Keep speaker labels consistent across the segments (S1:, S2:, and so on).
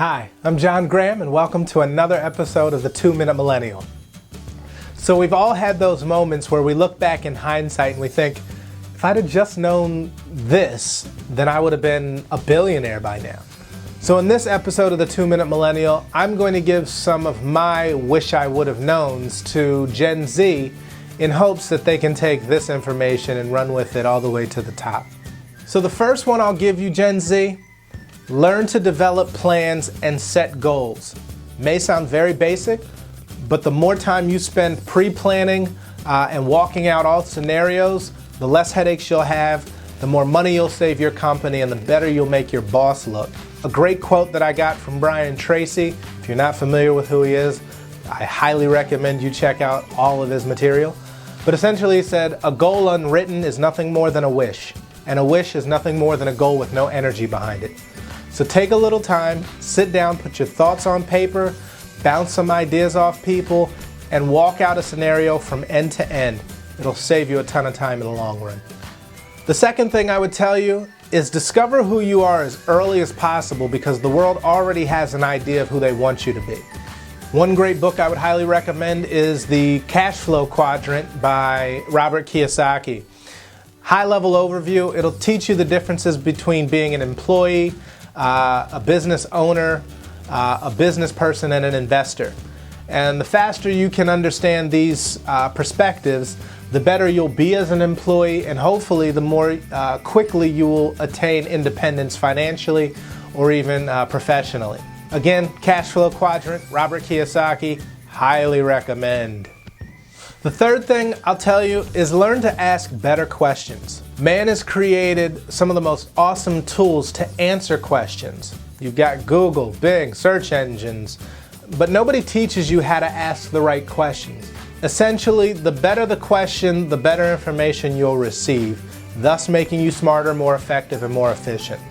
S1: Hi, I'm John Graham and welcome to another episode of the Minute Millennial. So we've all had those moments where we look back in hindsight and we think, if I'd have just known this, then I would have been a billionaire by now. So in this episode of the Minute Millennial, I'm going to give some of my wish I would have knowns to Gen Z in hopes that they can take this information and run with it all the way to the top. So the first one I'll give you, Gen Z, learn to develop plans and set goals. May sound very basic, but the more time you spend pre-planning and walking out all scenarios, the less headaches you'll have, the more money you'll save your company, and the better you'll make your boss look. A great quote that I got from Brian Tracy, if you're not familiar with who he is, I highly recommend you check out all of his material. But essentially he said, a goal unwritten is nothing more than a wish, and a wish is nothing more than a goal with no energy behind it. So take a little time, sit down, put your thoughts on paper, bounce some ideas off people, and walk out a scenario from end to end. It'll save you a ton of time in the long run. The second thing I would tell you is discover who you are as early as possible, because the world already has an idea of who they want you to be. One great book I would highly recommend is The Cash Flow Quadrant by Robert Kiyosaki. High-level overview, it'll teach you the differences between being an employee, a business owner, a business person, and an investor. And the faster you can understand these perspectives, the better you'll be as an employee, and hopefully the more quickly you will attain independence financially or even professionally. Again, Cash Flow Quadrant, Robert Kiyosaki, highly recommend. The third thing I'll tell you is learn to ask better questions. Man has created some of the most awesome tools to answer questions. You've got Google, Bing, search engines, but nobody teaches you how to ask the right questions. Essentially, the better the question, the better information you'll receive, thus making you smarter, more effective, and more efficient.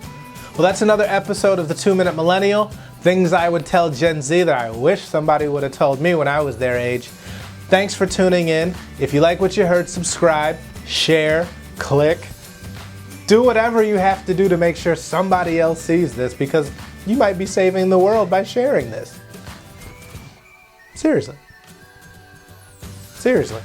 S1: Well, that's another episode of the Minute Millennial. Things I would tell Gen Z that I wish somebody would have told me when I was their age. Thanks for tuning in. If you like what you heard, subscribe, share, click. Do whatever you have to do to make sure somebody else sees this, because you might be saving the world by sharing this. Seriously. Seriously.